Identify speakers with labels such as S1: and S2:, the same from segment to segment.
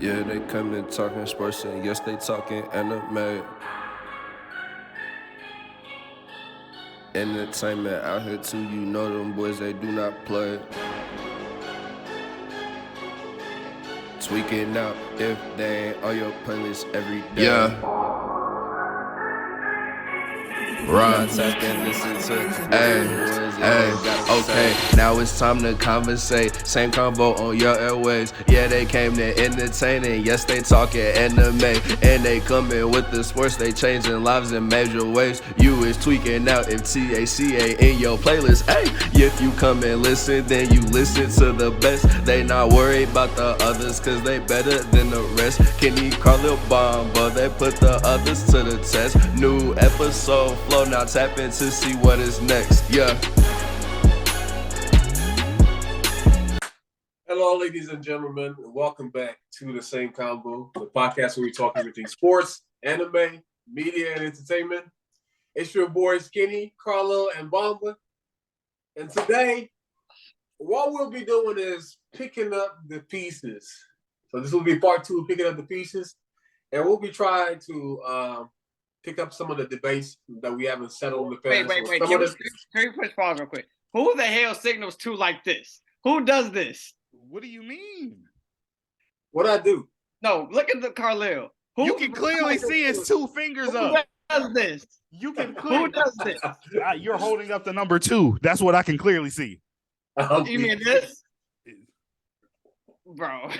S1: Yeah, they come in talking sports and yes, they talking anime. Entertainment out here too, you know them boys, they do not play. Tweaking out if they ain't on your playlist every day.
S2: Yeah. Right.
S1: Tap and listen to
S2: Hey, okay, now it's time to conversate. Same convo on your airwaves. Yeah, they came to entertain and yes, they talking anime. And they coming with the sports, they changing lives in major ways. You is tweaking out if TACA in your playlist. Hey, if you come and listen, then you listen to the best. They not worried about the others, cause they better than the rest. Kenny, Carlil, Bomb, but they put the others to the test. New episode flow, now tap in to see what is next. Yeah.
S3: Hello, ladies and gentlemen, and welcome back to the Same Combo, the podcast where we talk everything sports, anime, media, and entertainment. It's your boys Skinny, Carlo, and Bomba. And today, what we'll be doing is picking up the pieces. So this will be part 2 of picking up the pieces. And we'll be trying to pick up some of the debates that we haven't settled in the past.
S4: Wait. Can we push pause real quick? Who the hell signals to like this? Who does this?
S5: What do you mean?
S3: What I do?
S4: No, look at the Carlisle.
S5: You can clearly see his 2 fingers
S4: Who
S5: up.
S4: does this?
S5: You can
S4: Who
S5: clearly.
S4: does this?
S5: You're holding up the number 2. That's what I can clearly see.
S4: You mean this? Bro.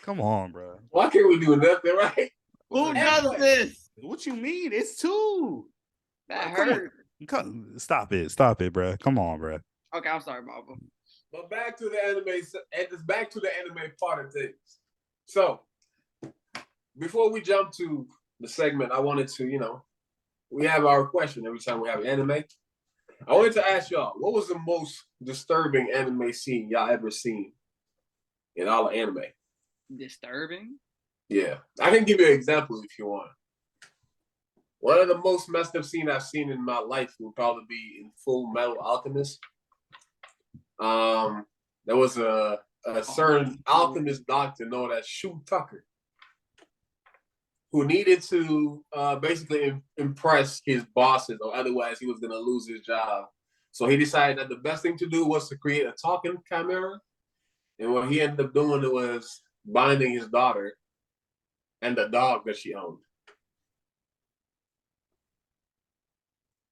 S5: Come on, bro.
S3: Why can't we do nothing, right?
S4: Who does this?
S5: What you mean? It's 2.
S4: That
S5: Come on.
S4: hurt.
S5: Stop it, bro. Come on, bro.
S4: Okay, I'm sorry, Baba.
S3: But back to the anime, and it's back to the anime part of things. So, before we jump to the segment, I wanted to, we have our question every time we have an anime. I wanted to ask y'all, what was the most disturbing anime scene y'all ever seen in all of anime?
S4: Disturbing?
S3: Yeah. I can give you an example if you want. One of the most messed up scenes I've seen in my life would probably be in Full Metal Alchemist. There was a certain alchemist doctor known as Shu Tucker who needed to basically impress his bosses, or otherwise he was going to lose his job. So he decided that the best thing to do was to create a talking chimera. And what he ended up doing was binding his daughter and the dog that she owned.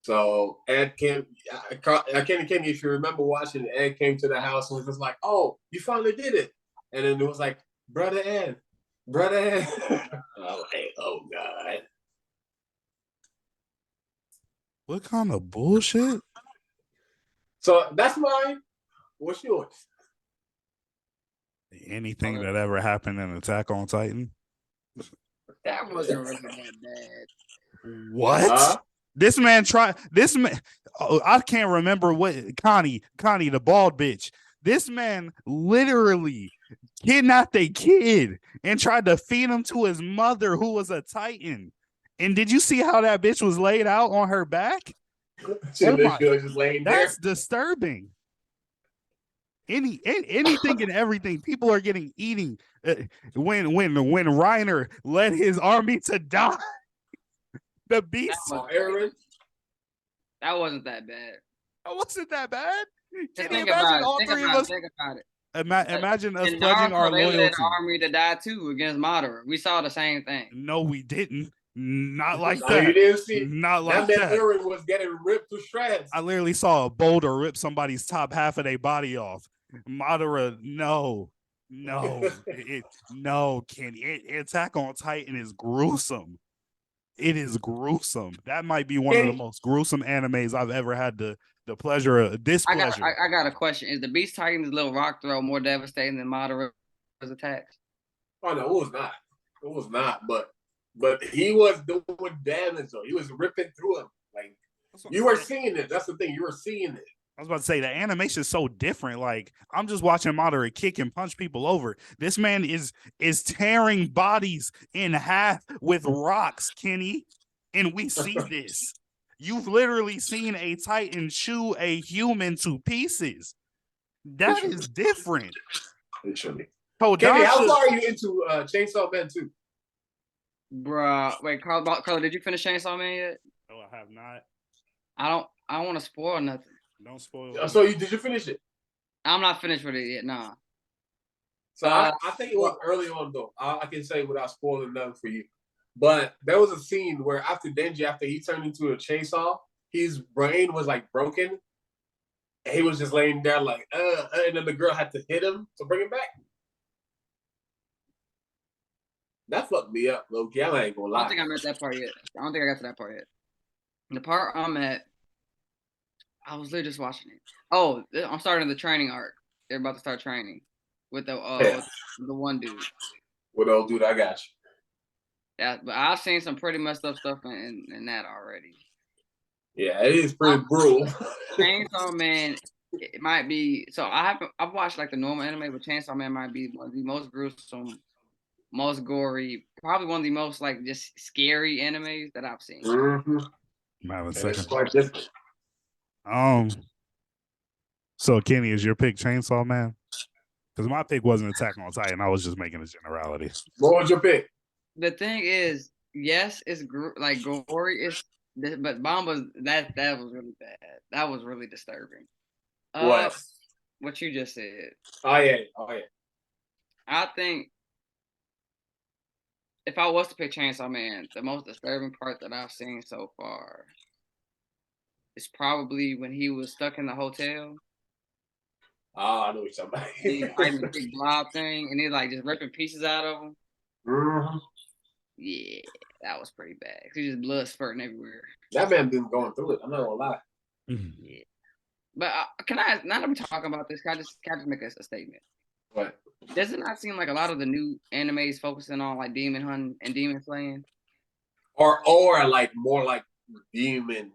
S3: So Ed came, Kenny, if you remember watching, Ed came to the house and was just like, "Oh, you finally did it!" And then it was like, "Brother Ed." I'm like, "Oh God."
S5: What kind of bullshit?
S3: So that's mine. What's yours?
S5: Anything that ever happened in Attack on Titan?
S4: That wasn't really that bad.
S5: What? This man, I can't remember what, Connie, the bald bitch. This man literally kidnapped a kid and tried to feed him to his mother, who was a Titan. And did you see how that bitch was laid out on her back? That's disturbing. Anything and everything. People are getting eating. When Reiner led his army to die. The beast.
S4: That wasn't that bad.
S5: That wasn't that bad. Can you
S4: Think
S5: imagine all three of us?
S4: Think about it.
S5: Imagine us
S4: In
S5: pledging our
S4: Naruto, they led
S5: loyalty.
S4: the army to die too against Madara. We saw the same thing.
S5: No, we didn't. Not like
S3: No,
S5: that.
S3: you didn't see.
S5: Not like
S3: that.
S5: that.
S3: Eren was getting ripped to shreds.
S5: I literally saw a boulder rip somebody's top half of their body off. Madara, no, Kenny. Attack on Titan is gruesome. It is gruesome. That might be one of the most gruesome animes I've ever had the pleasure of. Displeasure.
S4: I got a question. Is the Beast Titan's little rock throw more devastating than Madara's attacks?
S3: Oh no, it was not. It was not. But he was doing damage though. He was ripping through him. Like you were seeing it. That's the thing. You were seeing it.
S5: I was about to say the animation is so different. Like I'm just watching Madara kick and punch people over. This man is tearing bodies in half with rocks, Kenny, and we see this. You've literally seen a Titan chew a human to pieces. That is different.
S3: Literally. Kenny, how
S5: Kodansha.
S3: far are you into Chainsaw Man 2?
S4: Bruh, wait, Carl, did you finish Chainsaw Man yet?
S5: No, I have not.
S4: I don't want to spoil nothing.
S5: Don't spoil it.
S3: So did you finish it?
S4: I'm not finished with it yet. Nah.
S3: So I think it was early on though. I can say without spoiling nothing for you. But there was a scene where after he turned into a chainsaw, his brain was like broken. And he was just laying there like, and then the girl had to hit him to bring him back. That fucked me up, Loki. I ain't gonna lie.
S4: I don't think I'm at that part yet. I don't think I got to that part yet. The part I'm at, I was literally just watching it. Oh, I'm starting the training arc. They're about to start training with the one dude.
S3: With old dude, I got you.
S4: Yeah, but I've seen some pretty messed up stuff in that already.
S3: Yeah, it is pretty brutal.
S4: Chainsaw Man, it might be. So I've watched like the normal anime, but Chainsaw Man might be one of the most gruesome, most gory, probably one of the most like just scary animes that I've seen.
S3: Mm-hmm.
S5: Have a
S3: It's
S5: second.
S3: quite different.
S5: So Kenny, is your pick Chainsaw Man? Because my pick wasn't Attack on Titan. I was just making a generality.
S3: What was your pick?
S4: The thing is, yes, it's like gory, but Bomba's that was really bad. That was really disturbing. What you just said.
S3: Oh yeah.
S4: I think if I was to pick Chainsaw Man, the most disturbing part that I've seen so far is probably when he was stuck in the hotel.
S3: Oh, I know what you're talking about.
S4: He's fighting the big blob thing, and he's like just ripping pieces out of him.
S3: Mm-hmm.
S4: Yeah, that was pretty bad. He's just blood spurting everywhere.
S3: That man been going through it. I'm not gonna lie.
S4: Yeah. But can I, now that we're talking about this, can I just make a statement?
S3: What?
S4: Does it not seem like a lot of the new animes focusing on like demon hunting and demon slaying?
S3: Or like more like demon,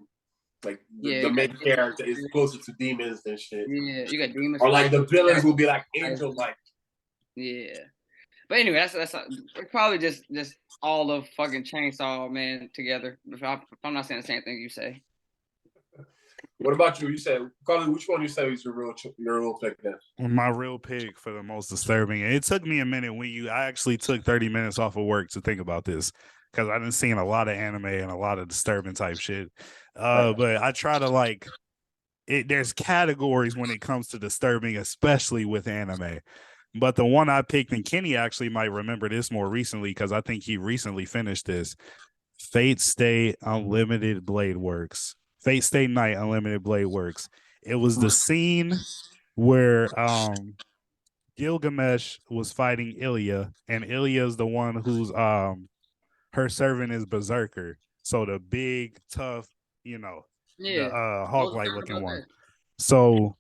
S3: like the main character is closer to demons than shit.
S4: Yeah, you got demons.
S3: Or like the villains will be like angel-like.
S4: Yeah. But anyway, that's it's probably just all of fucking Chainsaw Man together. If I'm not saying the same thing you say.
S3: What about you? You said, Carly, which one you say is your real pick then?
S5: My real pick for the most disturbing. It took me a minute I actually took 30 minutes off of work to think about this because I done seen a lot of anime and a lot of disturbing type shit. But I try to there's categories when it comes to disturbing, especially with anime. But the one I picked, and Kenny actually might remember this more recently because I think he recently finished this, Fate Stay Unlimited Blade Works. Fate Stay Night Unlimited Blade Works. It was the scene where Gilgamesh was fighting Ilya, and Ilya is the one who's her servant is Berserker. So the big, tough, the hawk-like looking one. So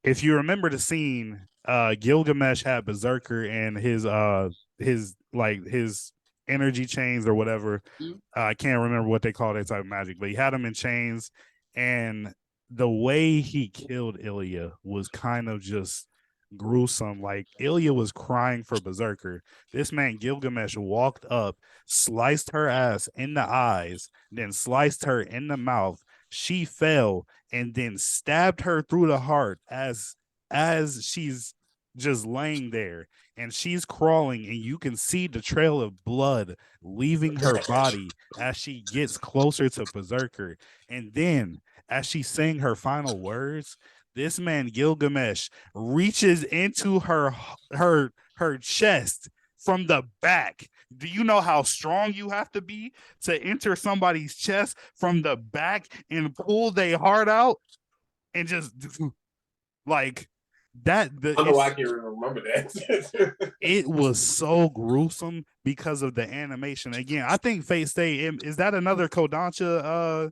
S5: if you remember the scene, Gilgamesh had Berserker and his energy chains or whatever. I can't remember what they call that type of magic, but he had him in chains, and the way he killed Ilya was kind of just gruesome. Like Ilya was crying for Berserker. This man Gilgamesh walked up, sliced her ass in the eyes, then sliced her in the mouth. She fell, and then stabbed her through the heart as she's just laying there, and she's crawling, and you can see the trail of blood leaving her body as she gets closer to Berserker. And then as she's saying her final words, this man Gilgamesh reaches into her chest from the back. Do you know how strong you have to be to enter somebody's chest from the back and pull their heart out and just like that?
S3: I don't know why I can't remember that.
S5: It was so gruesome because of the animation. Again, I think Fate Stay, is that another Kodansha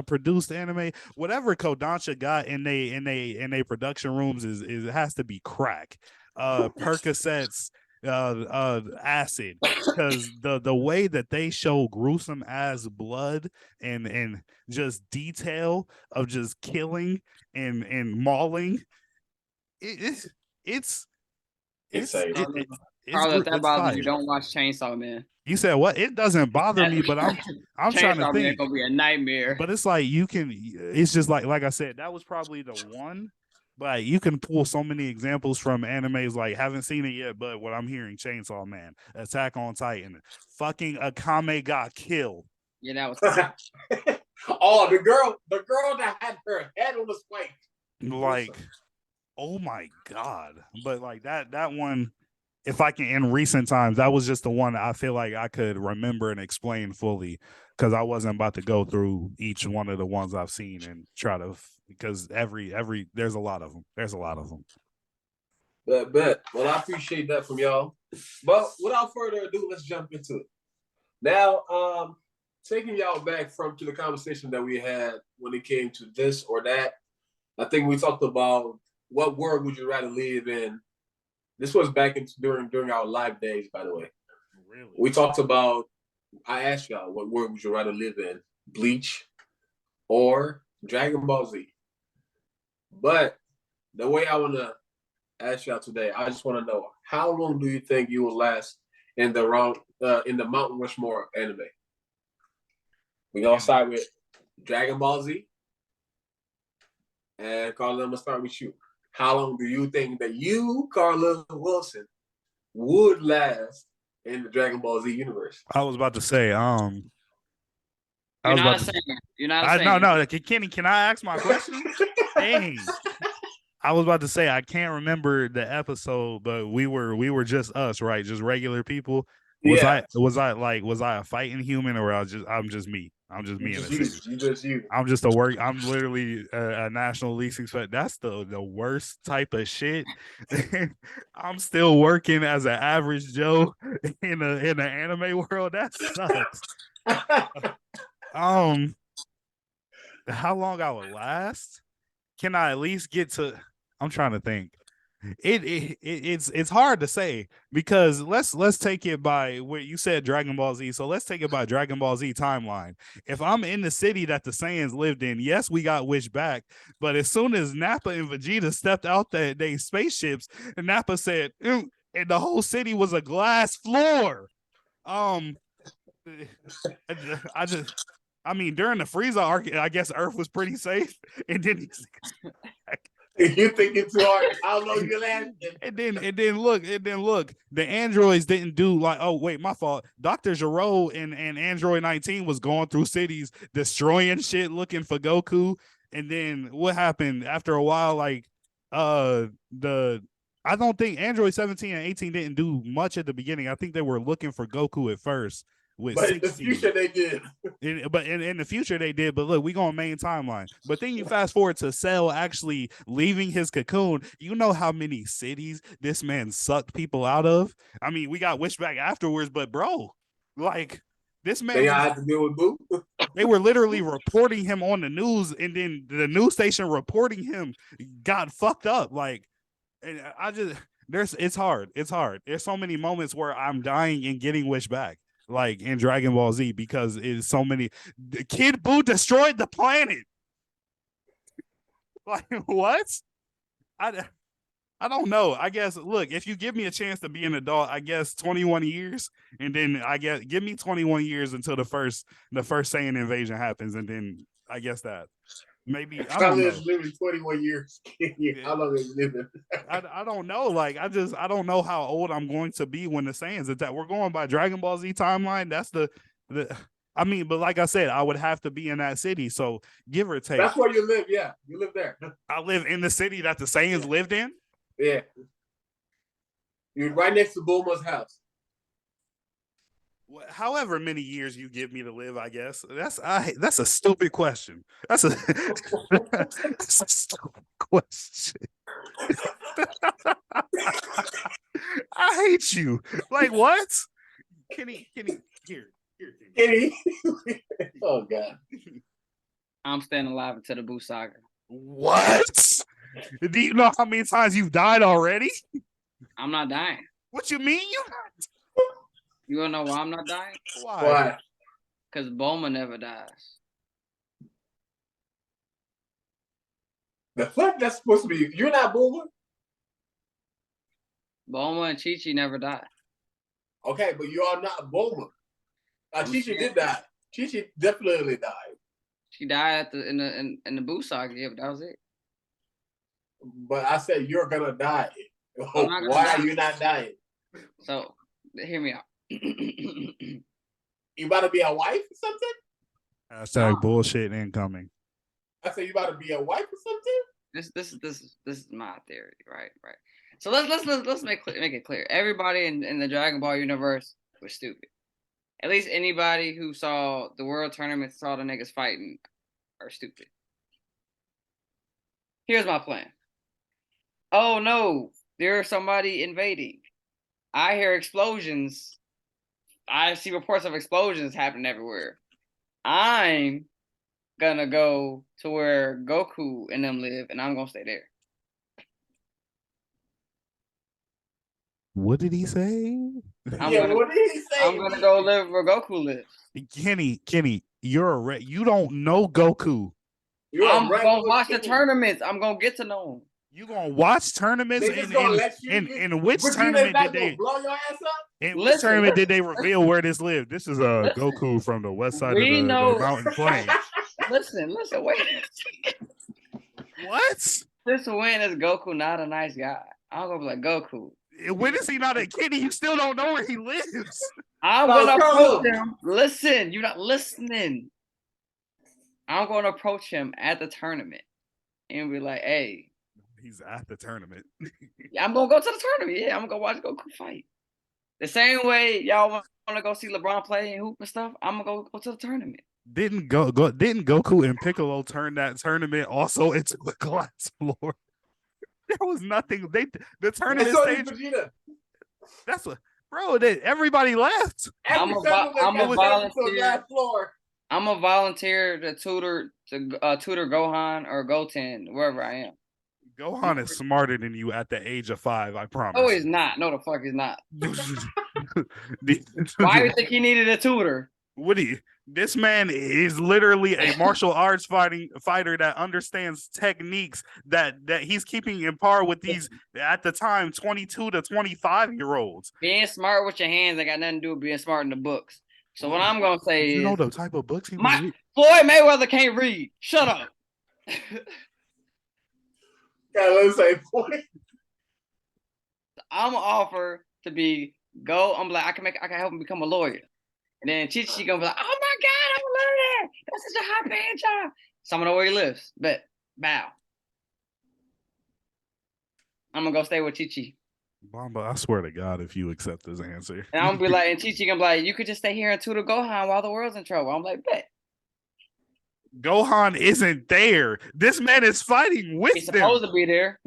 S5: produced anime? Whatever Kodansha got in they production rooms is it has to be crack. Percocets, acid, because the way that they show gruesome ass blood and just detail of just killing and mauling, it's
S4: Carl, if that bothers you, don't watch Chainsaw Man.
S5: You said what? It doesn't bother me, but I'm trying to think.
S4: It's gonna be a nightmare.
S5: But it's like it's just like I said, that was probably the one But you can pull so many examples from animes. Like, haven't seen it yet, but what I'm hearing: Chainsaw Man, Attack on Titan, fucking Akame got killed.
S4: Yeah, that was.
S3: Oh, the girl that had her head on the spike.
S5: Like, oh my god! But like that one, if I can, in recent times, that was just the one that I feel like I could remember and explain fully, because I wasn't about to go through each one of the ones I've seen and try to, because every there's a lot of them. There's a lot of them.
S3: Bet. Well, I appreciate that from y'all. But without further ado, let's jump into it. Now, taking y'all back to the conversation that we had when it came to this or that, I think we talked about what world would you rather live in. This was back during our live days, by the way.
S5: Really?
S3: We talked about, I asked y'all, what world would you rather live in? Bleach or Dragon Ball Z? But the way I want to ask y'all today, I just want to know, how long do you think you will last in the Mount Rushmore anime? We're going to start with Dragon Ball Z. And Carla, I'm going to start with you. How long do you think that you, Carla Wilson, would last in the Dragon Ball Z universe?
S5: I was about to say,
S4: You're not a singer. You're not a singer.
S5: No. Kenny, can I ask my question? Dang. I was about to say, I can't remember the episode, but we were just us, right? Just regular people. Was I a fighting human, or I'm just me? I'm just me in the city.
S3: You just you.
S5: I'm literally a national least expect. That's the worst type of shit. I'm still working as an average Joe in the anime world. That sucks. How long I would last? Can I at least get to? I'm trying to think. It's hard to say, because let's take it by what you said, Dragon Ball Z. So let's take it by Dragon Ball Z timeline. If I'm in the city that the Saiyans lived in, yes, we got wished back. But as soon as Nappa and Vegeta stepped out they spaceships, and Nappa said, and the whole city was a glass floor. I mean, during the Frieza arc, I guess Earth was pretty safe, and then
S3: you thinking too hard. How long you lasting?
S5: And then look, the androids didn't do like, oh wait, my fault. Dr. Gero and Android 19 was going through cities, destroying shit, looking for Goku. And then what happened after a while? Like, I don't think Android 17 and 18 didn't do much at the beginning. I think they were looking for Goku at first.
S3: But in the future they did.
S5: But in the future they did. But look, we go on main timeline. But then you fast forward to Cell actually leaving his cocoon. You know how many cities this man sucked people out of? I mean, we got wished back afterwards, but bro, like, this man,
S3: they had to deal with Boo.
S5: They were literally reporting him on the news, and then the news station reporting him got fucked up. Like, and it's hard. It's hard. There's so many moments where I'm dying and getting wished back, like in Dragon Ball Z, because it's so many. Kid Buu destroyed the planet. Like, what? I don't know. I guess, look, if you give me a chance to be an adult, I guess 21 years, and then I guess give me 21 years until the first Saiyan invasion happens, and then I guess that maybe I don't know.
S3: Living 21 years. How long is living?
S5: I don't know. Like, I don't know how old I'm going to be when the Saiyans attack. We're going by Dragon Ball Z timeline. That's the I mean, but like I said, I would have to be in that city. So give or take.
S3: That's where you live. Yeah, you live there.
S5: I live in the city that the Saiyans lived in.
S3: Yeah, you're right next to Bulma's house.
S5: However many years you give me to live, I guess. That's a stupid question. That's a stupid question. I hate you. Like, what? Kenny, here.
S3: Kenny. Oh God.
S4: I'm staying alive until the Buu saga.
S5: What? Do you know how many times you've died already?
S4: I'm not dying.
S5: What you mean you?
S4: You wanna know why I'm not dying?
S3: Why?
S4: Because Bulma never dies.
S3: The fuck that's supposed to be? You're not Bulma?
S4: Bulma and Chi-Chi never died.
S3: Okay, but you are not Bulma. Chi-Chi did die. Chi-Chi definitely died.
S4: She died in the Buu saga, yeah, but that was it.
S3: But I said you're gonna die.
S4: I'm not gonna
S3: Why
S4: die.
S3: are you not dying?
S4: So hear me out.
S3: You about to be a wife or something?
S5: Hashtag bullshit incoming.
S3: I said you about to be a wife or something?
S4: This is my theory, right? So let's make it clear. Everybody in the Dragon Ball universe was stupid. At least anybody who saw the world tournament, saw the niggas fighting, are stupid. Here's my plan. Oh no, there's somebody invading. I hear explosions. I see reports of explosions happening everywhere. I'm gonna go to where Goku and them live, and I'm gonna stay there.
S5: What did he say?
S3: What did he say?
S4: I'm gonna go live where Goku lives.
S5: Kenny, you don't know Goku.
S4: I'm gonna watch the tournaments. I'm gonna get to know him.
S5: You gonna watch tournaments? In which tournament did they
S3: blow your ass up?
S5: In which tournament did they reveal where this lived? This is Goku from the west side of the mountain plain.
S4: Listen, wait.
S5: What?
S4: This when is Goku not a nice guy? I'm gonna be like, Goku.
S5: When is he not a Kenny? You still don't know where he lives.
S4: I'm gonna approach him. Listen, you're not listening. I'm gonna approach him at the tournament and be like, hey.
S5: He's at the tournament.
S4: I'm gonna go to the tournament. Yeah, I'm gonna go watch Goku fight. The same way y'all want to go see LeBron play and hoop and stuff, I'm gonna go to the tournament.
S5: Didn't Goku and Piccolo turn that tournament also into a glass floor? There was nothing. The tournament stage. That's what, bro. Everybody left.
S4: I'm a volunteer. I'm a volunteer to tutor Gohan or Goten wherever I am.
S5: Gohan is smarter than you at the age of 5. I promise.
S4: No, he's not. No, the fuck he's not. Why do you think he needed a tutor?
S5: This man is literally a martial arts fighter that understands techniques that he's keeping in par with these, at the time, 22 to 25-year-olds.
S4: Being smart with your hands ain't got nothing to do with being smart in the books. So what I'm gonna say is,
S5: you know the type of books he
S4: read? Floyd Mayweather can't read. Shut up. I'm gonna offer to I'm like, I can help him become a lawyer. And then Chichi gonna be like, oh my God, I'm a lawyer. That's such a high paying job. So I'm gonna know where he lives. But bow. I'm gonna go stay with Chichi.
S5: Bomba, I swear to God, if you accept this answer.
S4: And I'm gonna be like, and Chichi gonna be like, you could just stay here and tutor Gohan while the world's in trouble. I'm like, bet.
S5: Gohan isn't there. This man is fighting with them.
S4: He's supposed to be there.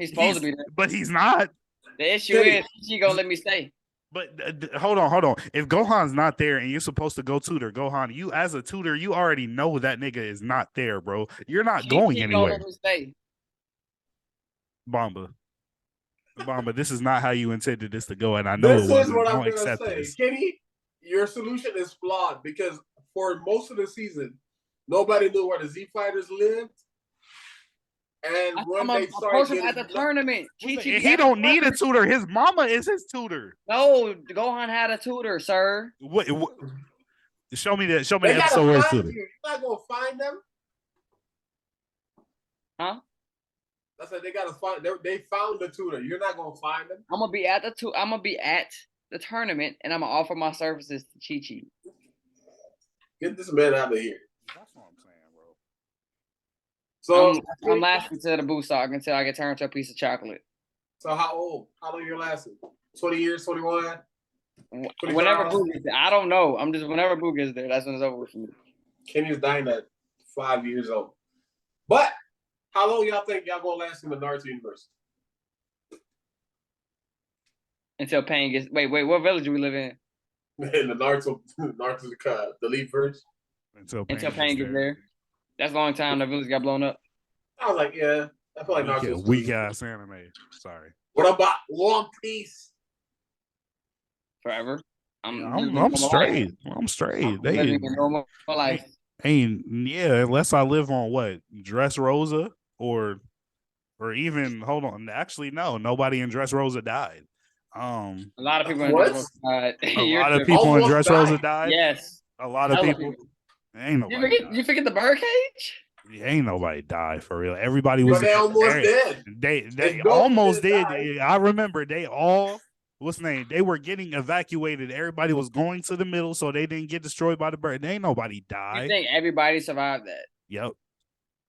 S5: But he's not.
S4: The issue is she gonna let me stay.
S5: But hold on. If Gohan's not there and you're supposed to go tutor Gohan, you as a tutor, you already know that nigga is not there, bro. You're not going anywhere.
S4: Gonna let me stay.
S5: Bomba, this is not how you intended this to go, and I know
S3: this is what I'm gonna say. This. Kenny, your solution is flawed because for most of the season, nobody knew where the Z Fighters lived. And when they started
S4: at the tournament,
S5: he don't need a tutor. His mama is his tutor.
S4: No, Gohan had a tutor, sir.
S5: What show me that. Show me the episode where his tutor.
S3: You're not gonna find them,
S4: huh?
S3: I said they gotta find. They found the tutor. You're not gonna find them.
S4: I'm gonna be at the tournament, and I'm gonna offer my services to Chi-Chi.
S3: Get this man out of here.
S5: That's what I'm saying, bro.
S4: So I'm lasting to the boost stock until I get turned to a piece of chocolate.
S3: So how old? How long you're lasting? 20 years, 21?
S4: Whenever Boo gets there. I don't know. I'm just whenever Boo gets there, that's when it's over with for me.
S3: Kenny's dying at 5 years old. But how long y'all think y'all gonna last in the Naruto universe?
S4: Until Pain gets wait, what village do we live in?
S3: In the Naruto the lead verse.
S5: Until
S4: Pain gets there. That's a long time the village got blown up.
S3: I was like, yeah. I feel like Naruto's
S5: weak ass anime. Sorry.
S3: What about One Piece?
S4: Forever.
S5: I'm straight. I'm straight. They
S4: living a normal life.
S5: Unless I live on what? Dressrosa or even hold on. Actually, no, nobody in Dressrosa died.
S4: A lot of people in Dressrosa died.
S5: A lot of people in Dressrosa died.
S4: Yes.
S5: A lot of people. Ain't nobody.
S4: You forget the birdcage?
S5: Ain't nobody died for real. Everybody was.
S3: But they almost did.
S5: They
S3: Goku
S5: almost
S3: didn't
S5: did.
S3: die.
S5: I remember they all. What's the name? They were getting evacuated. Everybody was going to the middle, so they didn't get destroyed by the bird. Ain't nobody
S4: You
S5: died.
S4: think everybody survived that?
S5: Yep.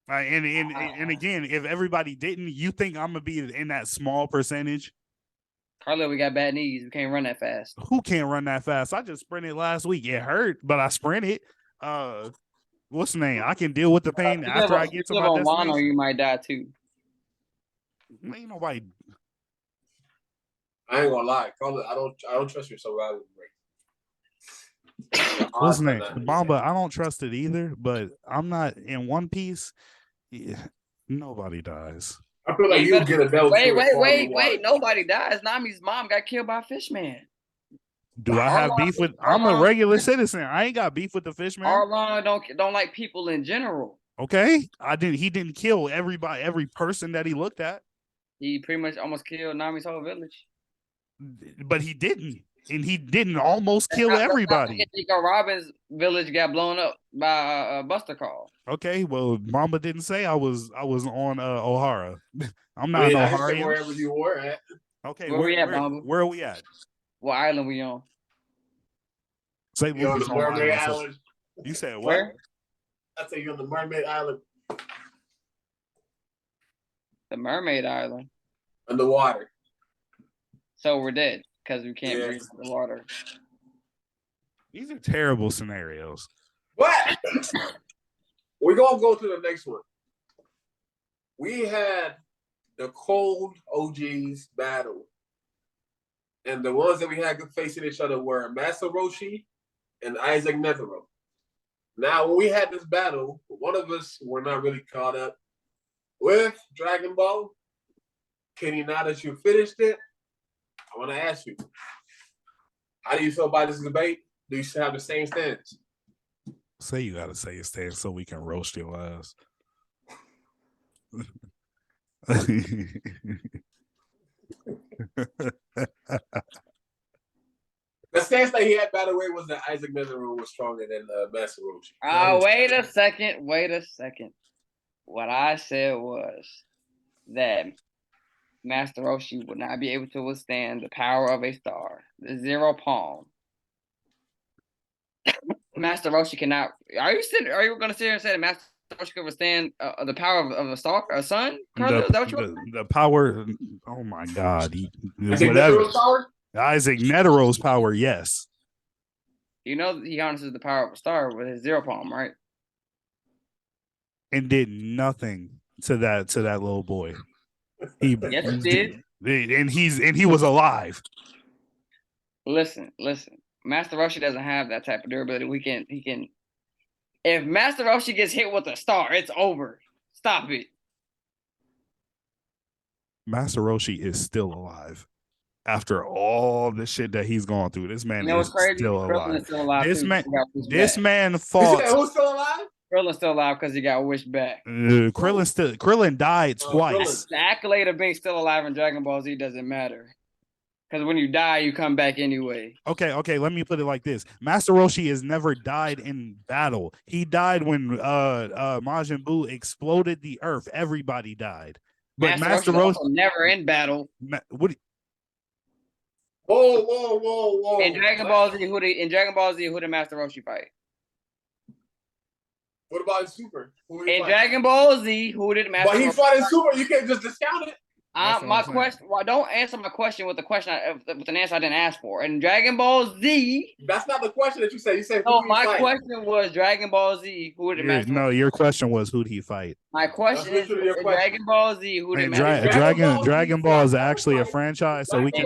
S5: And again, if everybody didn't, you think I'm gonna be in that small percentage?
S4: Carlo, we got bad knees. We can't run that fast.
S5: Who can't run that fast? I just sprinted last week. It hurt, but I sprinted. What's the name? I can deal with the pain after I get to my destination.
S4: Wano, you might die too.
S5: Ain't nobody.
S3: I ain't gonna lie, Carla. I don't trust your survival rate.
S5: What's the name? Bomba. I don't trust it either, but I'm not in One Piece. Yeah, nobody dies.
S3: I feel like you get a devil.
S4: Wait. Nobody dies. Nami's mom got killed by a fish man.
S5: Do I have beef with? I'm a regular citizen. I ain't got beef with the fish man.
S4: Arlong don't like people in general.
S5: Okay, He didn't kill everybody, every person that he looked at.
S4: He pretty much almost killed Nami's whole village.
S5: But he didn't, and he didn't almost kill everybody.
S4: Nico Robin's village got blown up by a Buster Call.
S5: Okay, well, Mamba didn't say I was on O'Hara. I'm not an O'Hara.
S3: Wherever you were at.
S5: Okay,
S4: where we at, Mamba?
S5: Where are we at?
S4: What island we on?
S5: Say
S3: you're on the Mermaid Island.
S5: You said what?
S4: Where?
S3: I said you're on the Mermaid Island.
S4: The Mermaid Island.
S3: Underwater.
S4: So we're dead because we can't breathe the water.
S5: These are terrible scenarios.
S3: But we're gonna go to the next one. We had the cold OGs battle. And the ones that we had facing each other were Master Roshi and Isaac Netherrealm. Now, when we had this battle, one of us were not really caught up with Dragon Ball. Kenny, now that you finished it, I want to ask you, how do you feel about this debate? Do you still have the same stance?
S5: Say you got to say your stance so we can roast your ass.
S3: The stance that he had, by the way, was that Isaac Netherrealm was stronger than Master Roshi.
S4: Wait a second. What I said was that Master Roshi would not be able to withstand the power of a star, the zero palm. Master Roshi cannot. Are you going to sit here and say that Master Roshi can withstand the power of a star, a sun? Carlos, is that what
S5: the power. Oh my God! Isaac Netherrealm's power, yes.
S4: You know he harnesses the power of a star with his zero palm, right?
S5: And did nothing to that little boy.
S4: Yes, he did.
S5: And he was alive.
S4: Listen. Master Roshi doesn't have that type of durability. He can. If Master Roshi gets hit with a star, it's over. Stop it.
S5: Master Roshi is still alive. After all the shit that he's gone through, this man is still alive. This man fought.
S3: Who's still alive?
S4: Krillin's still alive because he got wished back.
S5: Krillin died twice.
S4: The accolade of being still alive in Dragon Ball Z doesn't matter. Because when you die, you come back anyway.
S5: Okay. Let me put it like this: Master Roshi has never died in battle. He died when Majin Buu exploded the Earth. Everybody died, but Master Roshi
S4: never in battle.
S5: What?
S3: Whoa!
S4: In Dragon Ball Z, who did Master Roshi fight?
S3: What about Super?
S4: In Dragon Ball Z, who did Master?
S3: But he fought in Super. You can't just discount it.
S4: My question. Well, don't answer my question with with an answer I didn't ask for. In Dragon Ball Z,
S3: that's not the question that you said. You said.
S4: No, my question was Dragon Ball Z. Who did Master?
S5: No, your question was who'd he fight?
S4: My question is Dragon Ball Z. Who did
S5: Dragon Ball is actually a franchise, so we can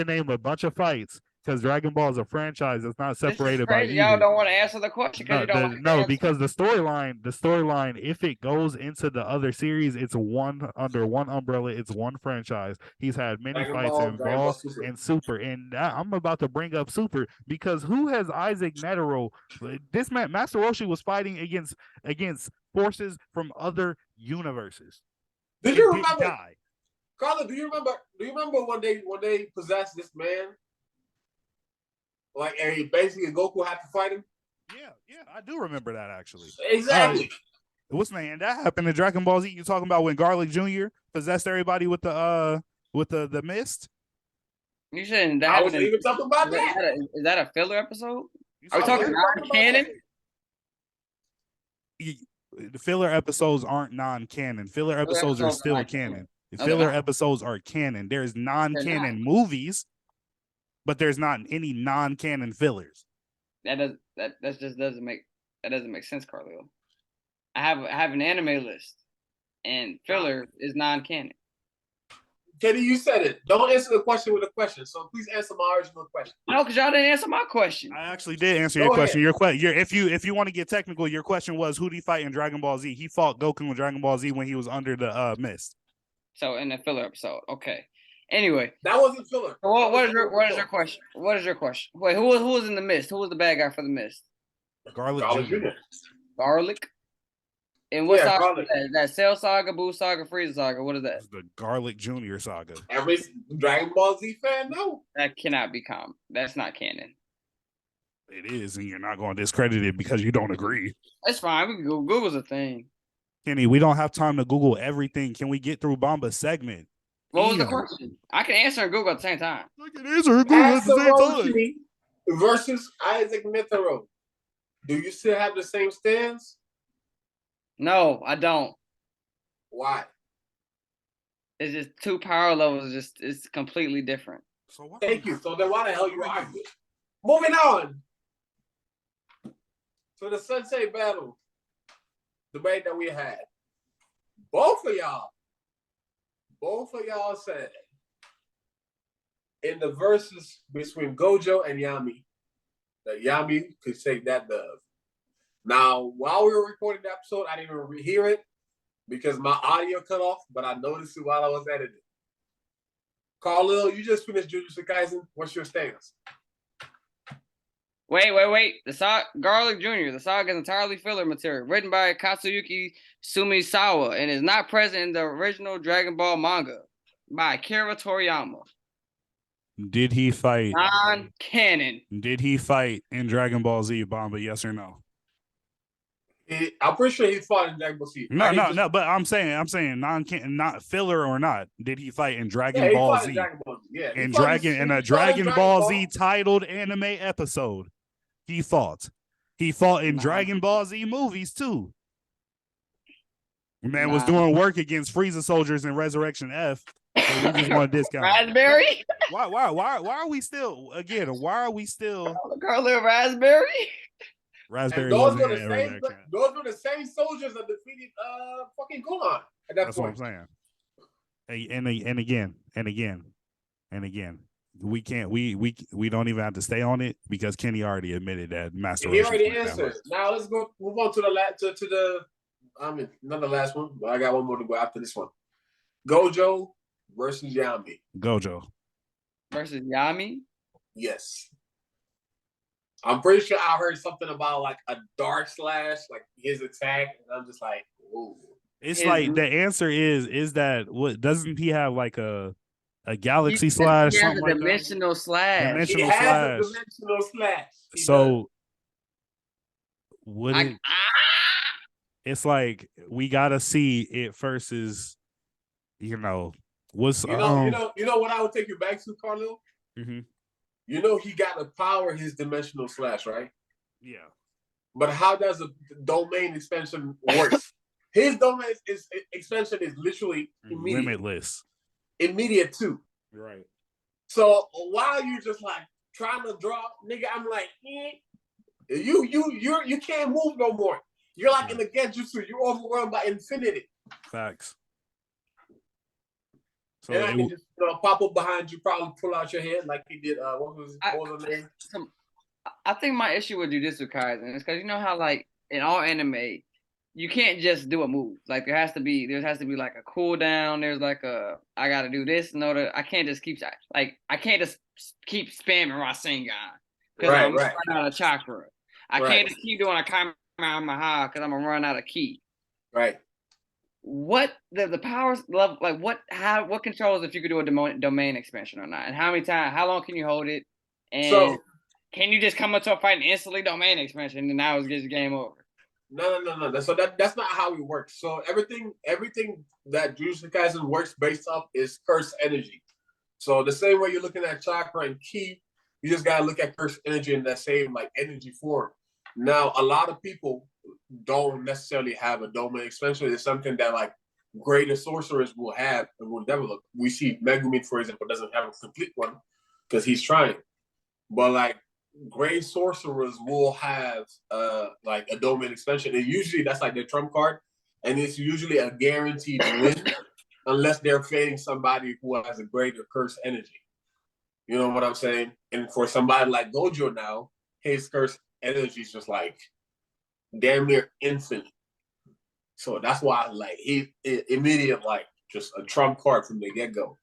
S5: name a bunch of fights. Because Dragon Ball is a franchise that's not separated by
S4: y'all don't want to answer the question because
S5: because the storyline, if it goes into the other series, it's under one umbrella, it's one franchise. He's had many fights in Ball and Super, and I'm about to bring up Super because who has Isaac Netero? This man, Master Roshi, was fighting against forces from other universes.
S3: Did you remember? Carla, do you remember when they possessed this man? Like, and basically Goku had to fight him.
S5: Yeah, I do remember that actually.
S3: Exactly.
S5: What's man? That happened in Dragon Ball Z. You talking about when Garlic Jr. possessed everybody with the mist?
S4: You shouldn't. That
S3: I
S4: happened.
S3: wasn't even talking about that.
S4: Is that a filler episode?
S5: You
S4: Are we
S3: I
S4: talking
S3: wasn't talking about
S4: non-canon?
S5: The filler episodes aren't non-canon. Filler episodes are
S4: episodes are
S5: still
S4: not
S5: canon.
S4: canon.
S5: The
S4: No, they're
S5: filler
S4: not.
S5: episodes are canon. There's
S4: They're
S5: non-canon movies, but there's not any non-canon fillers.
S4: That just doesn't make sense, Carlio. I have an anime list, and filler is non-canon.
S3: Kenny, you said it. Don't answer the question with a question. So please answer my original question.
S4: No, because y'all didn't answer my question.
S5: I actually did answer
S3: Go
S5: your question.
S3: ahead.
S5: If you want to get technical, your question was who did he fight in Dragon Ball Z? He fought Goku in Dragon Ball Z when he was under the mist.
S4: So in the filler episode, okay. Anyway,
S3: That wasn't filler.
S4: what is your question? What is your question? Wait, who was in the mist? Who was the bad guy for the mist?
S5: Garlic Jr.
S4: Garlic. And what saga
S3: Garlic.
S4: is that? Cell Saga, Boo Saga, Frieza Saga. What is that?
S5: It's the Garlic Jr. saga.
S3: Every Dragon Ball Z fan, no.
S4: That cannot be common. That's not canon.
S5: It is, and you're not going to discredit it because you don't agree.
S4: That's fine. We can Google. Google's a thing.
S5: Kenny, we don't have time to Google everything. Can we get through Bomba's segment?
S4: What was the question? I can answer and Google at the same time.
S5: I can answer and Google at the same time.
S3: Asaroshi versus Isaac Mitaro. Do you still have the same stance?
S4: No, I don't.
S3: Why?
S4: It's just two power levels. It's completely different.
S5: So what?
S3: Thank you. So then why the hell you arguing? Moving on to the Sensei battle debate that we had. Both of y'all said in the verses between Gojo and Yami that Yami could take that dove. Now, while we were recording the episode, I didn't even hear it because my audio cut off, but I noticed it while I was editing. Carlil, you just finished Jujutsu Kaisen. What's your stance?
S4: Wait. The Garlic Jr. The saga is entirely filler material, written by Katsuyuki Sumisawa, and is not present in the original Dragon Ball manga by Akira Toriyama.
S5: Did he fight?
S4: Non-canon.
S5: Did he fight in Dragon Ball Z, Bomba? Yes or no?
S3: I'm pretty sure he fought in Dragon Ball Z.
S5: No. But I'm saying non-canon, not filler or not. Did he fight in Dragon Ball Z? In a Dragon Ball Z titled anime episode, he fought. He fought in Dragon Ball Z movies too. Man was doing work against Frieza soldiers in Resurrection F. So we just want to discount.
S4: Raspberry?
S5: Why are we still
S4: Carlil Raspberry?
S5: Raspberry?
S3: Those were the same soldiers that defeated fucking Gohan at that
S5: That's
S3: point.
S5: what I'm saying. And again, we can't. We don't even have to stay on it because Kenny already admitted that Master.
S3: He already answered. Now let's go move on to the not the last one, but I got one more to go after this one. Gojo versus Yami.
S5: Gojo
S4: versus Yami?
S3: Yes. I'm pretty sure I heard something about like a dark slash, like his attack, and I'm just like, ooh.
S5: It's like the answer is that what doesn't he have like a galaxy slash?
S4: He has
S5: something
S4: a dimensional slash.
S3: He has a dimensional slash.
S5: So would it? It's like we gotta see it versus, what's
S3: you know what I would take you back to, Carlo?
S5: Mm-hmm.
S3: You know he got to power his dimensional slash, right?
S5: Yeah.
S3: But how does the domain expansion work? His domain expansion is literally immediate.
S5: Limitless.
S3: Immediate too.
S5: Right.
S3: So while you just like trying to draw, nigga, I'm like, you can't move no more. You're like in the Genjutsu. You're overwhelmed by infinity.
S5: Facts. So
S3: and I can just pop up behind you, probably pull out your head like he did. What was the name?
S4: I think my issue with Jujutsu Kaisen is because you know how like in all anime, you can't just do a move. Like there has to be like a cooldown. There's like I got to do this in order. I can't just keep spamming Rasengan because I'm running out of chakra. I can't just keep doing a Kamehameha because I'm gonna run out of ki.
S3: Right.
S4: What the powers level like what controls if you could do a domain expansion or not, and how long can you hold it? And Can you just come up to a fight and instantly domain expansion and now it gets the game over?
S3: No. So that's not how it works. So everything that Jujutsu Kaisen works based off is curse energy. So the same way you're looking at chakra and ki, you just gotta look at curse energy in that same like energy form. Now, a lot of people don't necessarily have a domain expansion. It's something that like greater sorcerers will have and will develop. We see Megumin, for example, doesn't have a complete one because he's trying. But like great sorcerers will have like a domain expansion. And usually that's like their trump card. And it's usually a guaranteed win unless they're fighting somebody who has a greater curse energy. You know what I'm saying? And for somebody like Gojo now, his curse energy is just like damn near infinite. So that's why like he immediate like just a trump card from the get-go.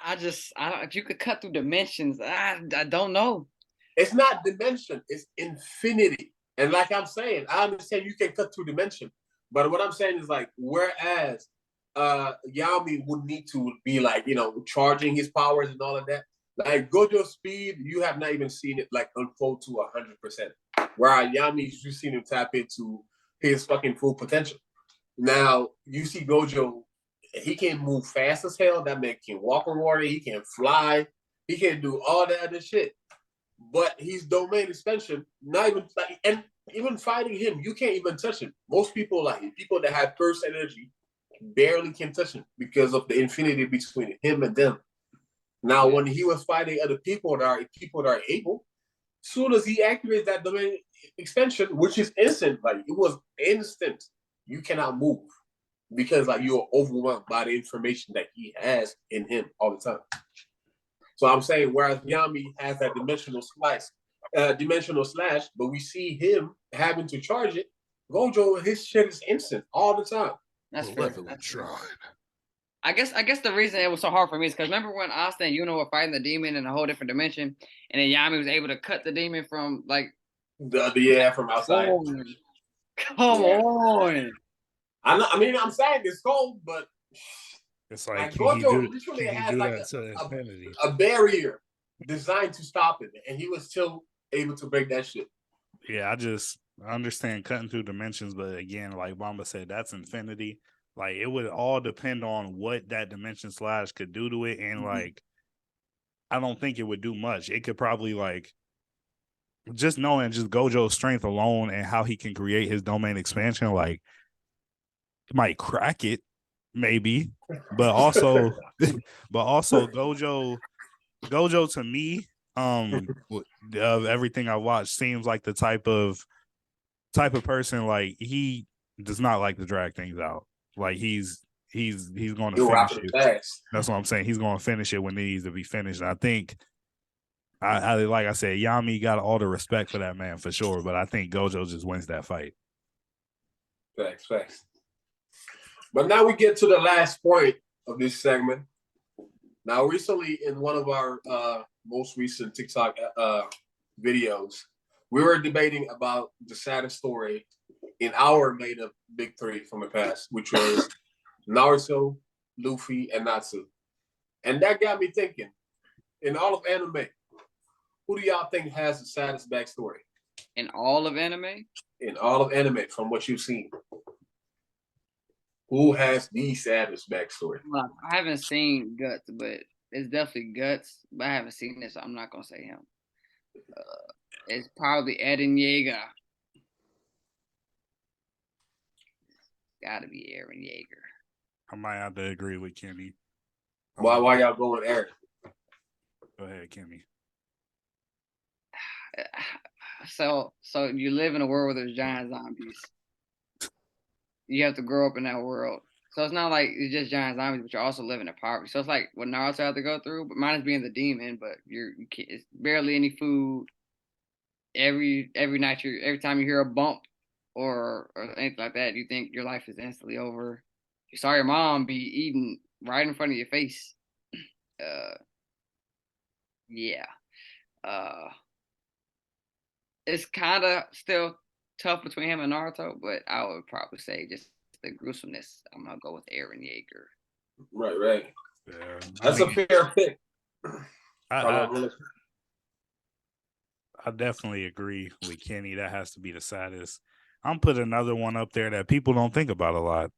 S4: I don't, if you could cut through dimensions, I don't know.
S3: It's not dimension, it's infinity. And like I'm saying, I understand you can cut through dimension, but what I'm saying is like, whereas Yami would need to be like, you know, charging his powers and all of that. Like Gojo's speed, you have not even seen it like unfold to 100%. Whereas Yami, you've seen him tap into his fucking full potential. Now you see Gojo, he can move fast as hell. That man can walk on water. He can fly. He can do all that other shit. But he's domain expansion. Not even like, and even fighting him, you can't even touch him. Most people like people that have burst energy barely can touch him because of the infinity between him and them. Now, when he was fighting other people that are able, soon as he activates that domain expansion, which is instant, like it was instant, you cannot move because like you're overwhelmed by the information that he has in him all the time. So I'm saying, whereas Yami has that dimensional slash, but we see him having to charge it. Gojo, his shit is instant all the time.
S4: That's fair. That's fair. I guess the reason it was so hard for me is because remember when Asta and Yuno were fighting the demon in a whole different dimension, and then Yami was able to cut the demon from like
S3: from outside.
S4: Come on.
S3: I mean, I'm saying it's cold, but
S5: it's like
S3: Gojo literally has like a barrier designed to stop it, and he was still able to break that shit.
S5: Yeah, I understand cutting through dimensions, but again, like Bamba said, that's infinity. Like it would all depend on what that dimension slash could do to it, and like I don't think it would do much. It could probably like just knowing just Gojo's strength alone and how he can create his domain expansion, like might crack it, maybe, but also Gojo to me, of everything I watched, seems like the type of person like he does not like to drag things out. Like he's going to finish it. That's what I'm saying. He's going to finish it when it needs to be finished. And I think, I like I said, Yami got all the respect for that man for sure, but I think Gojo just wins that fight.
S3: Facts. But now we get to the last point of this segment. Now, recently in one of our most recent TikTok videos, we were debating about the saddest story in our made-up big three from the past, which was Naruto, Luffy, and Natsu. And that got me thinking, in all of anime, who do y'all think has the saddest backstory?
S4: In all of anime?
S3: In all of anime, from what you've seen. Who has the saddest backstory?
S4: Well, I haven't seen Guts, but it's definitely Guts. But I haven't seen it, so I'm not gonna say him. It's probably Eren Yeager. Got to be Eren Yeager.
S5: I might have to agree with Kenny.
S3: Why y'all going Eren?
S5: Go ahead, Kenny.
S4: So you live in a world where there's giant zombies. You have to grow up in that world. So it's not like it's just giant zombies, but you're also living in poverty. So it's like what Naruto had to go through, but minus being the demon, but you can't, it's barely any food. Every night, every time you hear a bump or anything like that, you think your life is instantly over. You saw your mom be eating right in front of your face. Yeah. It's kind of still tough between him and Naruto, but I would probably say just the gruesomeness. I'm gonna go with Eren Yeager.
S3: Right.
S5: Yeah,
S3: that's a fair pick.
S5: I definitely agree with Kenny. That has to be the saddest. I'm putting another one up there that people don't think about a lot.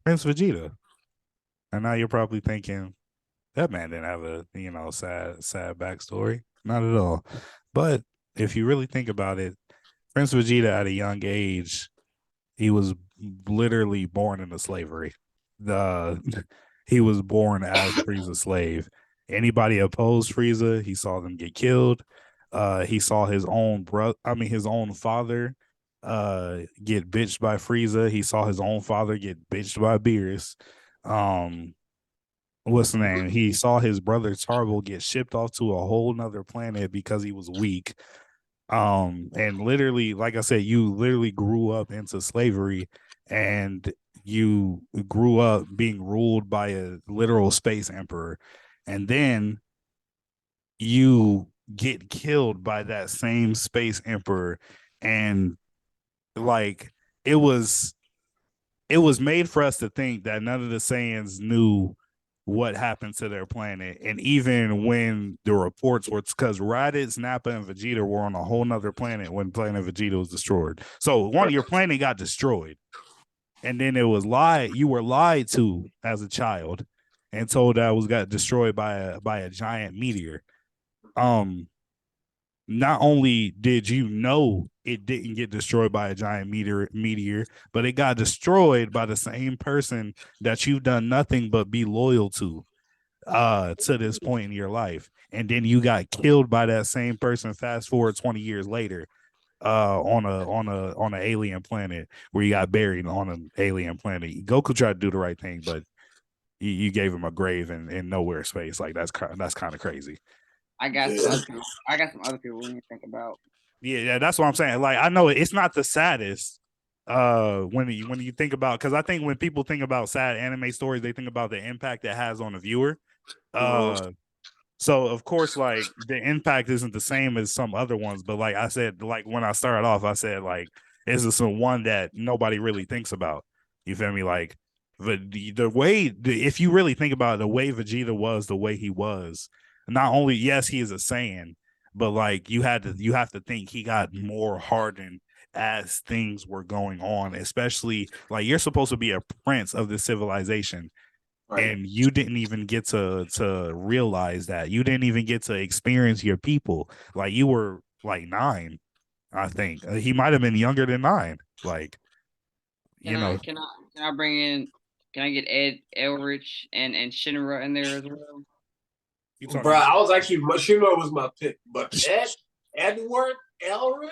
S5: Prince Vegeta. And now you're probably thinking that man didn't have a sad backstory. Not at all. But if you really think about it, Prince Vegeta at a young age, he was literally born into slavery. The he was born as Frieza's slave. Anybody opposed Frieza, he saw them get killed. He saw his own his own father get bitched by Frieza. He saw his own father get bitched by Beerus. Um what's the name? He saw his brother Tarble get shipped off to a whole nother planet because he was weak. And literally, like I said, you literally grew up into slavery and you grew up being ruled by a literal space emperor. And then you get killed by that same space emperor. And like it was made for us to think that none of the Saiyans knew what happened to their planet. And even when the reports were, because Raditz, Nappa, and Vegeta were on a whole nother planet when planet Vegeta was destroyed. So your planet got destroyed. And then it was you were lied to as a child and told that it got destroyed by a giant meteor. Not only did you know it didn't get destroyed by a giant meteor, but it got destroyed by the same person that you've done nothing but be loyal to this point in your life. And then you got killed by that same person fast forward 20 years later on an alien planet where you got buried on an alien planet. Goku tried to do the right thing, but you gave him a grave in nowhere space. Like that's kind of crazy.
S4: I got some other people we need to think about.
S5: Yeah, that's what I'm saying. Like, I know it's not the saddest when you think about, because I think when people think about sad anime stories, they think about the impact it has on the viewer. So of course, like the impact isn't the same as some other ones, but like I said, like when I started off, I said like this is one that nobody really thinks about. You feel me? Like the way if you really think about it, the way Vegeta was, the way he was, not only yes he is a Saiyan, but like you have to think he got more hardened as things were going on, especially like you're supposed to be a prince of the civilization. Right. And you didn't even get to realize that. You didn't even get to experience your people. Like you were like 9, I think. He might have been younger than 9. Like,
S4: Can I bring in? Can I get Ed Elrich and Shinra in there as well?
S3: Bro, I was actually Shinra was my pick, but Edward Elric.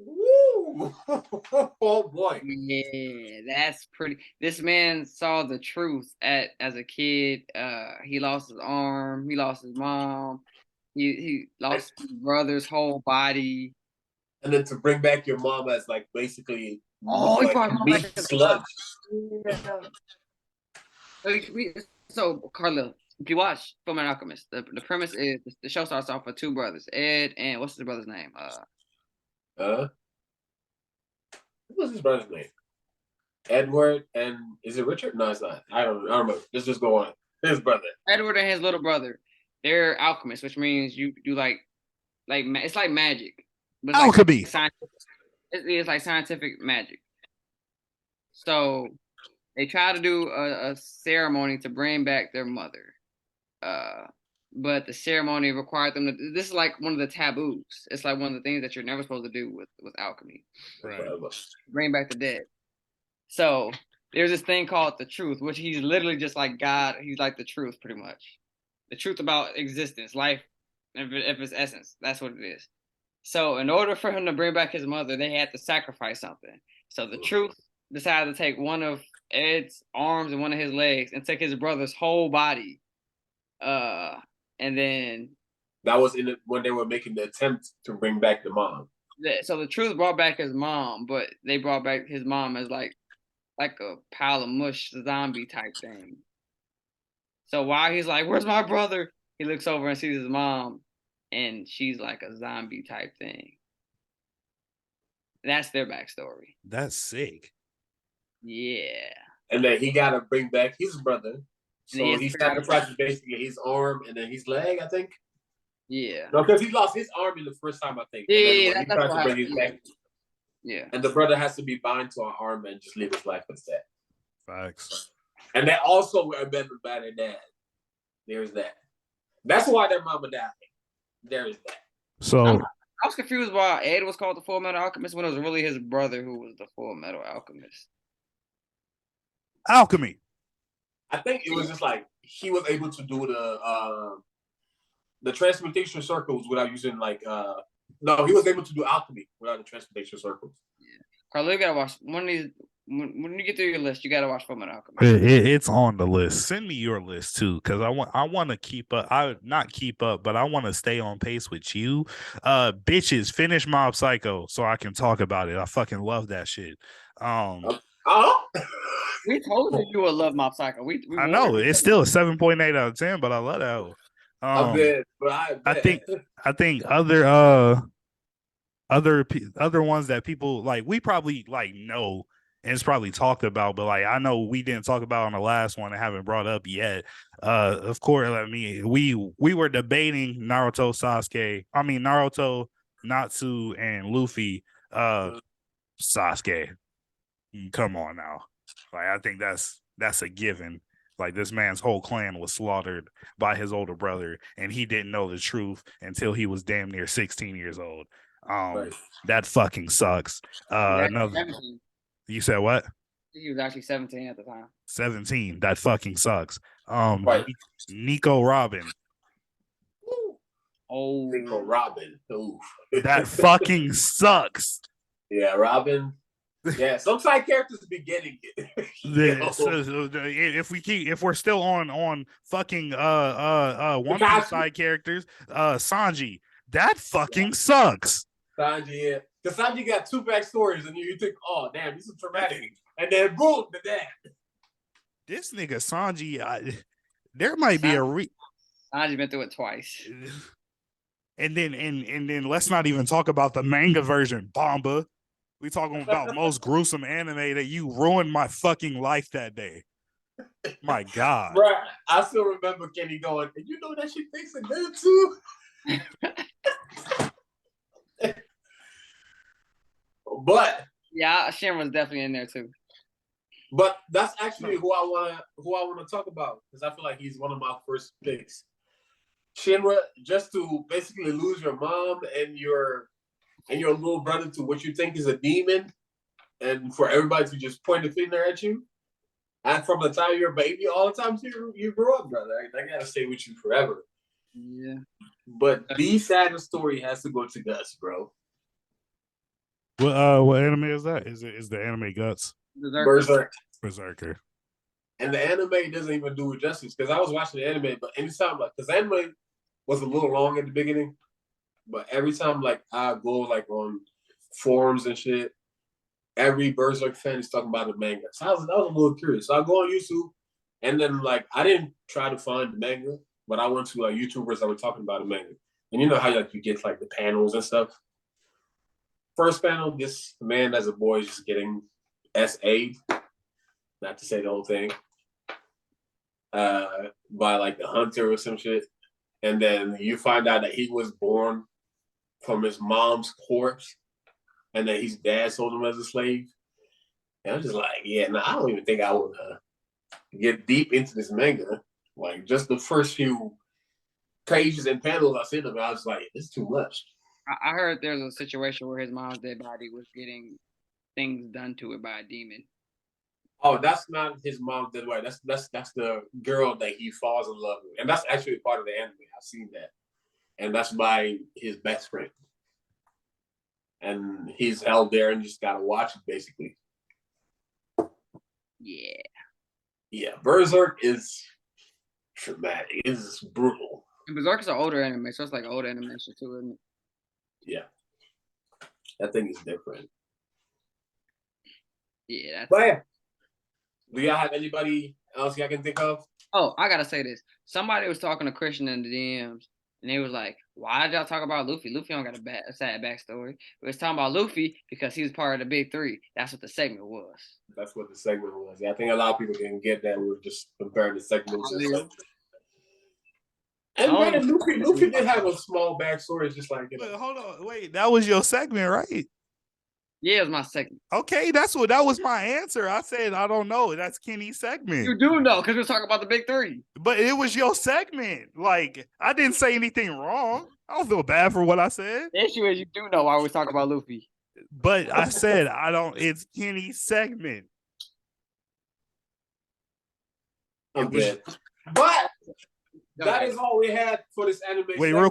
S3: Woo! Oh boy.
S4: Yeah, that's pretty. This man saw the truth as a kid. He lost his arm. He lost his mom. He lost his brother's whole body.
S3: And then to bring back your mom as like basically
S4: he brought
S3: meat sludge.
S4: Yeah. So Carla, if you watch Fullmetal Alchemist, the premise is the show starts off with 2 brothers, Ed and what's his brother's name?
S3: What's his brother's name? Edward and is it Richard? No, it's not. I don't remember. Let's just go on. His brother.
S4: Edward and his little brother. They're alchemists, which means you do like it's like magic.
S5: But alchemy.
S4: It's like scientific magic. So they try to do a ceremony to bring back their mother. But the ceremony required them to. This is like one of the taboos. It's like one of the things that you're never supposed to do with alchemy.
S5: Right.
S4: Bring back the dead. So there's this thing called the truth, which he's literally just like God. He's like the truth, pretty much. The truth about existence, life, if its essence. That's what it is. So in order for him to bring back his mother, they had to sacrifice something. So the truth decided to take one of Ed's arms and one of his legs and take his brother's whole body. And then
S3: that was when they were making the attempt to bring back the mom.
S4: So the truth brought back his mom, but they brought back his mom as like a pile of mush zombie type thing. So while he's like, "Where's my brother?" he looks over and sees his mom, and she's like a zombie type thing. That's their backstory.
S5: That's sick.
S4: Yeah.
S3: And then he got to bring back his brother. So he sacrifices basically his arm and then his leg, I think.
S4: Yeah.
S3: No, because he lost his arm in the first time, I think.
S4: Yeah,
S3: and then when he tried to bring his back.
S4: Yeah.
S3: And the brother has to be bound to an arm and just live his life with that.
S5: Facts.
S3: And they also were abandoned by their dad. There's that. That's why their mama died. There is that.
S5: So
S4: I was confused why Ed was called the Full Metal Alchemist when it was really his brother who was the Full Metal Alchemist.
S5: alchemy.
S3: I think it was just like he was able to do the transmutation circles without using no, he was able to do alchemy without the transmutation circles.
S4: Yeah. Carlo, you gotta watch one of these. When you get through your list, you gotta watch Full Metal Alchemist.
S5: It's on the list. Send me your list too, because I want to keep up. I not keep up, but I want to stay on pace with you. Bitches, finish Mob Psycho so I can talk about it. I fucking love that shit.
S4: We told you you would love Mob Psycho. We
S5: I know it's still a 7.8 out of 10, but I love that.
S3: I'm dead, but
S5: I think other ones that people like we probably like know and it's probably talked about, but like I know we didn't talk about on the last one and haven't brought up yet. Of course, I mean we were debating Naruto, Natsu, and Luffy. Sasuke. Come on now. Like I think that's a given. Like this man's whole clan was slaughtered by his older brother, and he didn't know the truth until he was damn near 16 years old.
S3: Right.
S5: That fucking sucks. Another.
S4: 17.
S5: You said what?
S4: He was actually 17 at the time.
S5: 17. That fucking sucks.
S3: Right.
S5: Nico Robin.
S4: Oh,
S3: Nico Robin. Ooh.
S5: That fucking sucks.
S3: Yeah, Robin. Yeah, some side characters be getting it.
S5: If we're still on fucking One Piece side characters, Sanji, that fucking sucks.
S3: Sanji, yeah. Because Sanji got two backstories, and you think, oh damn, this is traumatic. And then boom, the dad.
S5: This nigga Sanji, there might be a
S4: Sanji been through it twice.
S5: And then let's not even talk about the manga version, Bomba. We talking about most gruesome anime that you ruined my fucking life that day. My God.
S3: Bro, I still remember Kenny going, and you know that she thinks it good too? But
S4: yeah, Shin was definitely in there too.
S3: But that's actually who I wanna talk about, because I feel like he's one of my first picks. Shinra, just to basically lose your mom and your little brother to what you think is a demon, and for everybody to just point the finger at you. And from the time you're a baby, all the time you grow up, brother. I gotta stay with you forever.
S4: Yeah.
S3: But the saddest story has to go to Guts, bro.
S5: What anime is that? Is the anime Guts? Berserker.
S3: And the anime doesn't even do it justice, because I was watching the anime, but anytime because anime was a little long at the beginning, but every time I go on forums and shit, every Berserk fan is talking about the manga. So I was a little curious. So I go on YouTube, and then I didn't try to find the manga, but I went to YouTubers that were talking about the manga. And you know how you get the panels and stuff. First panel, this man as a boy is just getting SA'd, not to say the whole thing, by the hunter or some shit. And then you find out that he was born from his mom's corpse, and that his dad sold him as a slave. And I'm just I don't even think I would get deep into this manga. Just the first few pages and panels I seen of it, I was like, it's too much.
S4: I heard there's a situation where his mom's dead body was getting things done to it by a demon.
S3: Oh, that's not his mom's dead body. That's the girl that he falls in love with, and that's actually part of the anime. I've seen that, and that's by his best friend. And he's held there and just gotta watch it, basically.
S4: Yeah.
S3: Yeah, Berserk is traumatic. It's brutal.
S4: And Berserk is an older anime, so it's old animation too, isn't it?
S3: Yeah. That thing is different.
S4: Yeah.
S3: But yeah. Do y'all have anybody else y'all can think of?
S4: Oh, I gotta say this. Somebody was talking to Christian in the DMs, and they was like, why did y'all talk about Luffy? Luffy don't got a sad backstory. We was talking about Luffy because he was part of the Big Three. That's what the segment was.
S3: That's what the segment was. Yeah, I think a lot of people didn't get that. We were just comparing the segments and stuff. And granted, Luffy did have a small backstory. It's just like, you
S5: Wait,
S3: know.
S5: hold on, wait. That was your segment, right?
S4: Yeah, it was my segment.
S5: Okay, that was my answer. I said I don't know. That's Kenny's segment.
S4: You do know because we were talking about the big three.
S5: But it was your segment. Like, I didn't say anything wrong. I don't feel bad for what I said.
S4: The issue is you do know why we was talking about Luffy.
S5: But I said I don't. It's Kenny's segment.
S3: I'm dead. But that is all we had for this anime.
S5: Wait,
S3: segment.
S5: real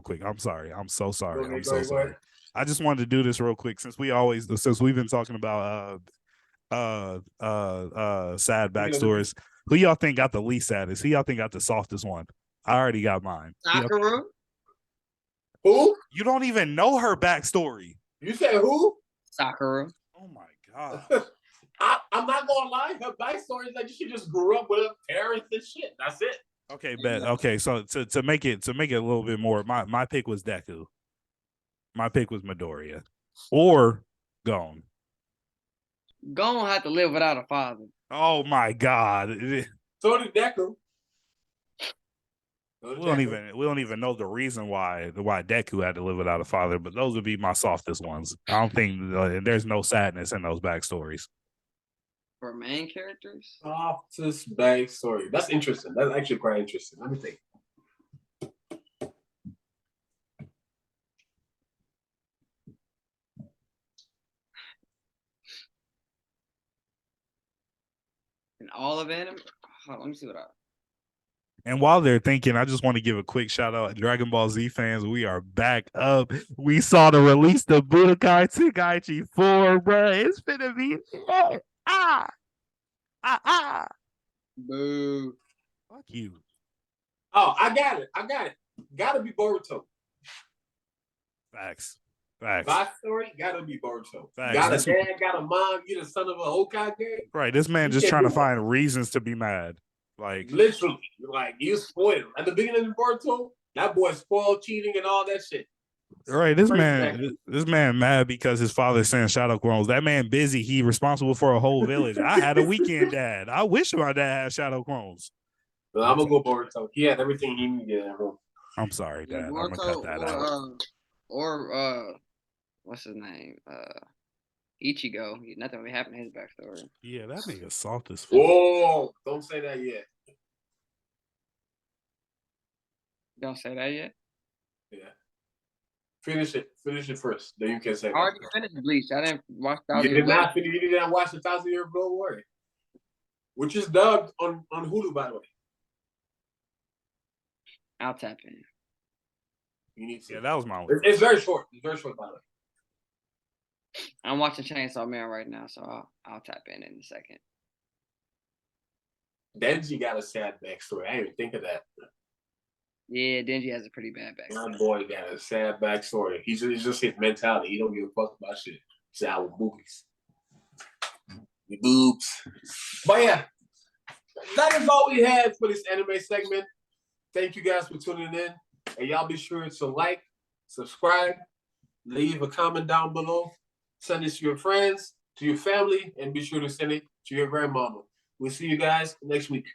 S5: quick. I'm sorry. I'm so sorry.
S3: Go
S5: I'm
S3: ahead,
S5: so
S3: go ahead.
S5: sorry. I just wanted to do this real quick since we've been talking about sad backstories. Who y'all think got the least saddest? Who y'all think got the softest one? I already got mine.
S4: Sakura?
S3: Who?
S5: You don't even know her backstory.
S3: You said who?
S4: Sakura.
S5: Oh my god.
S3: I'm not gonna lie. Her backstory is like she just grew up with her parents and shit. That's it.
S5: Okay, bet. Okay, so to make it a little bit more, my pick was Deku. My pick was Midoriya, or Gon.
S4: Gon had to live without a father.
S5: Oh my god.
S3: So did Deku.
S5: We don't even know the reason why Deku had to live without a father, but those would be my softest ones. I don't think there's no sadness in those backstories.
S4: For main characters?
S3: Softest backstory. That's interesting. That's actually quite interesting. Let me think.
S4: In all of anime? Hold on, let me see what I.
S5: And while they're thinking, I just want to give a quick shout out to Dragon Ball Z fans. We are back up. We saw the release of Budokai Tenkaichi 4, bro. It's gonna be
S4: Boo.
S5: Fuck you.
S3: Oh, I got it. Gotta be Boruto.
S5: Facts.
S3: Backstory gotta be Boruto.
S5: Facts.
S3: Got a dad, got a mom. You the son of a Hokage.
S5: Right. This man just trying to find reasons to be mad. Like
S3: Literally, like you spoiled him. At the beginning of Boruto, that boy spoiled, cheating, and all that shit.
S5: right, this man mad because his father sent shadow clones. That man busy. He responsible for a whole village. I had a weekend dad. I wish my dad had shadow clones.
S3: But I'm gonna go Boruto. He had everything he needed at home.
S5: I'm sorry, Dad. I'm gonna cut that out.
S4: What's his name? Ichigo. Nothing really happened to his backstory.
S5: Yeah, that nigga soft as fuck.
S3: Whoa! Don't say that yet.
S4: Don't say that yet.
S3: Yeah. Finish it first. Then you can say.
S4: I already finished Bleach. I didn't watch.
S3: You did not finish. You did not watch the 1,000-Year Blood Warrior, which is dubbed on Hulu, by the way.
S4: I'll tap in.
S3: You need to.
S5: Yeah, that was my one.
S3: It's very short. It's very short, by the way.
S4: I'm watching Chainsaw Man right now, so I'll tap in a second.
S3: Denji got a sad backstory. I didn't even think of that.
S4: Yeah, Denji has a pretty bad backstory.
S3: My boy got a sad backstory. He's just his mentality. He don't give a fuck about shit. It's our movies. The boobs. But yeah, that is all we had for this anime segment. Thank you guys for tuning in. And y'all be sure to like, subscribe, leave a comment down below. Send it to your friends, to your family, and be sure to send it to your grandmama. We'll see you guys next week.